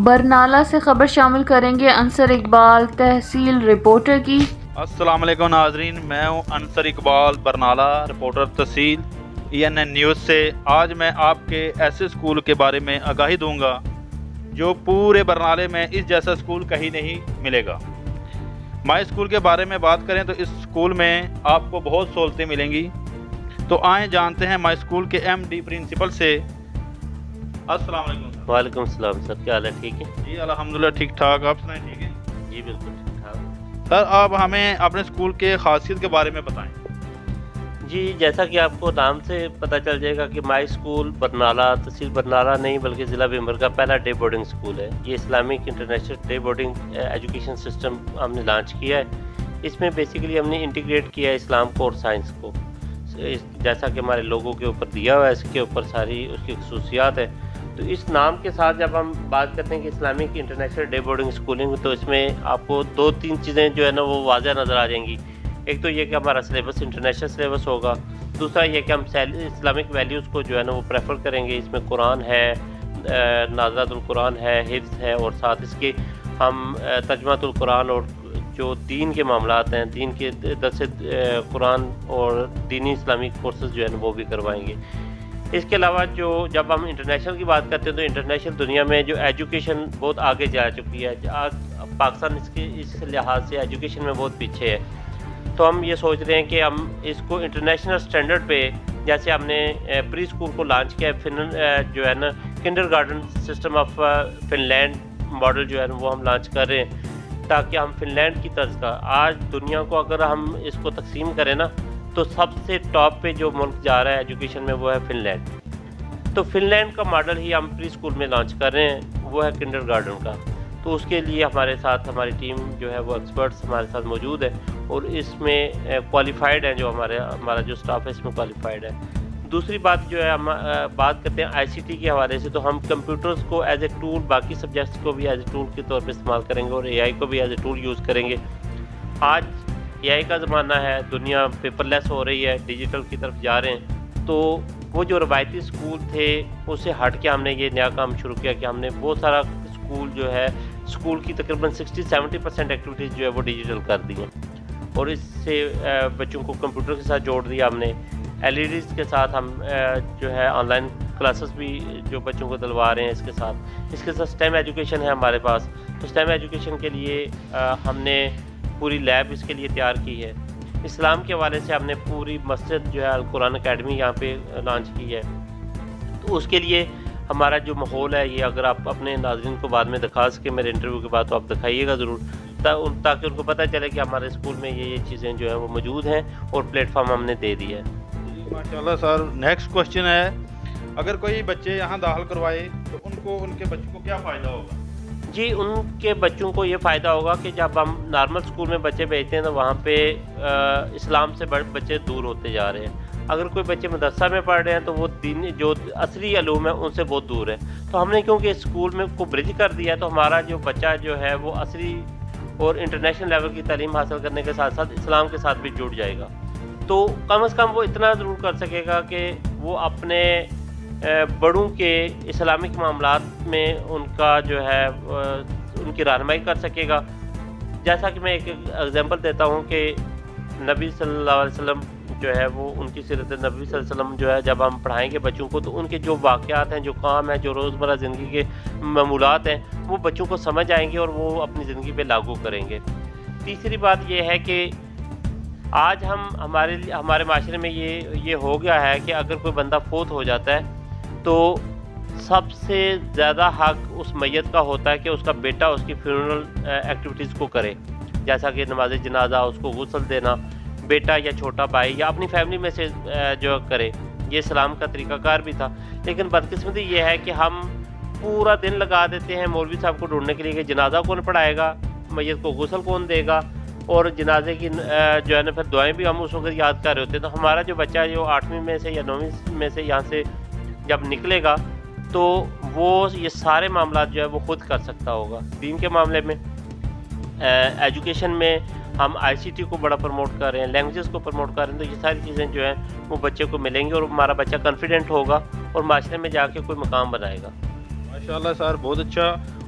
برنالہ سے خبر شامل کریں گے انصر اقبال تحصیل رپورٹر کی۔ السلام علیکم ناظرین، میں ہوں انصر اقبال برنالہ رپورٹر تحصیل ENN نیوز سے۔ آج میں آپ کے ایسے اسکول کے بارے میں آگاہی دوں گا جو پورے برنالے میں اس جیسا اسکول کہیں نہیں ملے گا۔ مائی اسکول کے بارے میں بات کریں تو اس اسکول میں آپ کو بہت سہولتیں ملیں گی۔ تو آئیں جانتے ہیں مائی اسکول کے MD پرنسپل سے۔ السلام علیکم سر۔ وعلیکم السلام سر، کیا حال ہے؟ ٹھیک ہے جی الحمدللہ ٹھیک ٹھاک، آپ سنائیں ٹھیک ہے؟ جی بالکل ٹھیک ٹھاک۔ سر آپ ہمیں اپنے اسکول کے خاصیت کے بارے میں بتائیں۔ جی جیسا کہ آپ کو نام سے پتہ چل جائے گا کہ مائی اسکول برنالہ تحصیل برنالہ نہیں بلکہ ضلع بھیمر کا پہلا ڈے بورڈنگ اسکول ہے۔ یہ Islamic international day boarding education system ہم نے لانچ کیا ہے۔ اس میں بیسیکلی ہم نے انٹیگریٹ کیا ہے اسلام کو اور سائنس کو، جیسا کہ ہمارے لوگوں کے اوپر دیا ہوا ہے، اس کے اوپر ساری اس کی خصوصیات ہے۔ تو اس نام کے ساتھ جب ہم بات کرتے ہیں کہ Islamic international day boarding schooling, تو اس میں آپ کو 2-3 چیزیں جو ہے نا وہ واضح نظر آ جائیں گی۔ ایک تو یہ کہ ہمارا سلیبس انٹرنیشنل سلیبس ہوگا، دوسرا یہ کہ ہم اسلامک ویلیوز کو جو ہے نا وہ پریفر کریں گے۔ اس میں قرآن ہے، نازلۃ القرآن ہے، حفظ ہے، اور ساتھ اس کے ہم ترجمۃ القرآن اور جو دین کے معاملات ہیں، دین کے درس قرآن اور دینی اسلامک کورسز جو ہے نا وہ بھی کروائیں گے۔ اس کے علاوہ جب ہم انٹرنیشنل کی بات کرتے ہیں تو انٹرنیشنل دنیا میں جو ایجوکیشن بہت آگے جا چکی ہے، پاکستان اس لحاظ سے ایجوکیشن میں بہت پیچھے ہے۔ تو ہم یہ سوچ رہے ہیں کہ ہم اس کو انٹرنیشنل سٹینڈرڈ پہ، جیسے ہم نے پری اسکول کو لانچ کیا ہے، جو ہے نا kindergarten system of Finland model جو ہے نا وہ ہم لانچ کر رہے ہیں، تاکہ ہم فن لینڈ کی طرز کا آج دنیا کو اگر ہم اس کو تقسیم کریں نا تو سب سے ٹاپ پہ جو ملک جا رہا ہے ایجوکیشن میں وہ ہے فن لینڈ۔ تو فن لینڈ کا ماڈل ہی ہم پری اسکول میں لانچ کر رہے ہیں، وہ ہے کنڈر گارڈن کا۔ تو اس کے لیے ہمارے ساتھ ہماری ٹیم جو ہے وہ ایکسپرٹس ہمارے ساتھ موجود ہے، اور اس میں کوالیفائڈ ہیں، جو ہمارا جو اسٹاف ہے اس میں کوالیفائڈ ہے۔ دوسری بات جو ہے ہم بات کرتے ہیں ICT کے حوالے سے، تو ہم کمپیوٹرز کو ایز اے ٹول، باقی سبجیکٹس کو بھی ایز اے ٹول کے طور پہ استعمال کریں گے، اور AI کو بھی ایز اے ٹول یوز کریں گے۔ آج AI کا زمانہ ہے، دنیا پیپر لیس ہو رہی ہے، ڈیجیٹل کی طرف جا رہے ہیں۔ تو وہ جو روایتی اسکول تھے اس سے ہٹ کے ہم نے یہ نیا کام شروع کیا کہ ہم نے بہت سارا اسکول جو ہے، اسکول کی تقریباً 60-70% ایکٹیویٹیز جو ہے وہ ڈیجیٹل کر دی ہیں، اور اس سے بچوں کو کمپیوٹر کے ساتھ جوڑ دیا ہم نے۔ LEDs کے ساتھ ہم جو ہے آن لائن کلاسز بھی جو بچوں کو دلوا رہے ہیں اس کے ساتھ STEM ایجوکیشن ہے ہمارے پاس۔ تو STEM ایجوکیشن کے لیے ہم نے پوری لیب اس کے لیے تیار کی ہے۔ اسلام کے حوالے سے ہم نے پوری مسجد جو ہے القرآن اکیڈمی یہاں پہ لانچ کی ہے۔ تو اس کے لیے ہمارا جو ماحول ہے، یہ اگر آپ اپنے ناظرین کو بعد میں دکھا سکیں میرے انٹرویو کے بعد، تو آپ دکھائیے گا ضرور، تاکہ ان کو پتہ چلے کہ ہمارے اسکول میں یہ چیزیں جو ہیں وہ موجود ہیں، اور پلیٹ فارم ہم نے دے دیا ہے۔ ماشاءاللہ سر، نیکسٹ کوشچن ہے، اگر کوئی بچے یہاں داخل کروائے تو ان کے بچوں کو کیا فائدہ ہوگا؟ جی ان کے بچوں کو یہ فائدہ ہوگا کہ جب ہم نارمل اسکول میں بچے بھیجتے ہیں تو وہاں پہ اسلام سے بچے دور ہوتے جا رہے ہیں۔ اگر کوئی بچے مدرسہ میں پڑھ رہے ہیں تو وہ دین جو اصلی علوم ہے ان سے بہت دور ہے۔ تو ہم نے کیونکہ اسکول میں کو برج کر دیا ہے، تو ہمارا جو بچہ جو ہے وہ اصلی اور انٹرنیشنل لیول کی تعلیم حاصل کرنے کے ساتھ ساتھ اسلام کے ساتھ بھی جڑ جائے گا۔ تو کم از کم وہ اتنا ضرور کر سکے گا کہ وہ اپنے بڑوں کے اسلامک معاملات میں ان کا جو ہے ان کی رہنمائی کر سکے گا۔ جیسا کہ میں ایک ایگزامپل دیتا ہوں کہ نبی صلی اللہ علیہ وسلم جو ہے وہ ان کی سیرت نبی صلی اللہ علیہ وسلم جو ہے جب ہم پڑھائیں گے بچوں کو، تو ان کے جو واقعات ہیں، جو کام ہیں، جو روزمرہ زندگی کے معمولات ہیں، وہ بچوں کو سمجھ آئیں گے اور وہ اپنی زندگی پہ لاگو کریں گے۔ تیسری بات یہ ہے کہ آج ہمارے معاشرے میں یہ ہو گیا ہے کہ اگر کوئی بندہ فوت ہو جاتا ہے تو سب سے زیادہ حق اس میت کا ہوتا ہے کہ اس کا بیٹا اس کی فیونرل ایکٹیویٹیز کو کرے، جیسا کہ نماز جنازہ، اس کو غسل دینا، بیٹا یا چھوٹا بھائی یا اپنی فیملی میں سے جو کرے۔ یہ اسلام کا طریقہ کار بھی تھا، لیکن بدقسمتی یہ ہے کہ ہم پورا دن لگا دیتے ہیں مولوی صاحب کو ڈھونڈنے کے لیے کہ جنازہ کون پڑھائے گا، میت کو غسل کون دے گا، اور جنازے کی جو ہے نا پھر دعائیں بھی ہم اس وقت یاد کر رہے ہوتے ہیں۔ تو ہمارا جو بچہ جو 8ویں میں سے یا 9ویں میں سے یہاں سے جب نکلے گا تو وہ یہ سارے معاملات جو ہے وہ خود کر سکتا ہوگا۔ دین کے معاملے میں، ایجوکیشن میں ہم ICT کو بڑا پروموٹ کر رہے ہیں، لینگویجز کو پروموٹ کر رہے ہیں۔ تو یہ ساری چیزیں جو ہیں وہ بچے کو ملیں گی، اور ہمارا بچہ کانفیڈنٹ ہوگا اور معاشرے میں جا کے کوئی مقام بنائے گا۔ ماشاءاللہ سر، بہت اچھا۔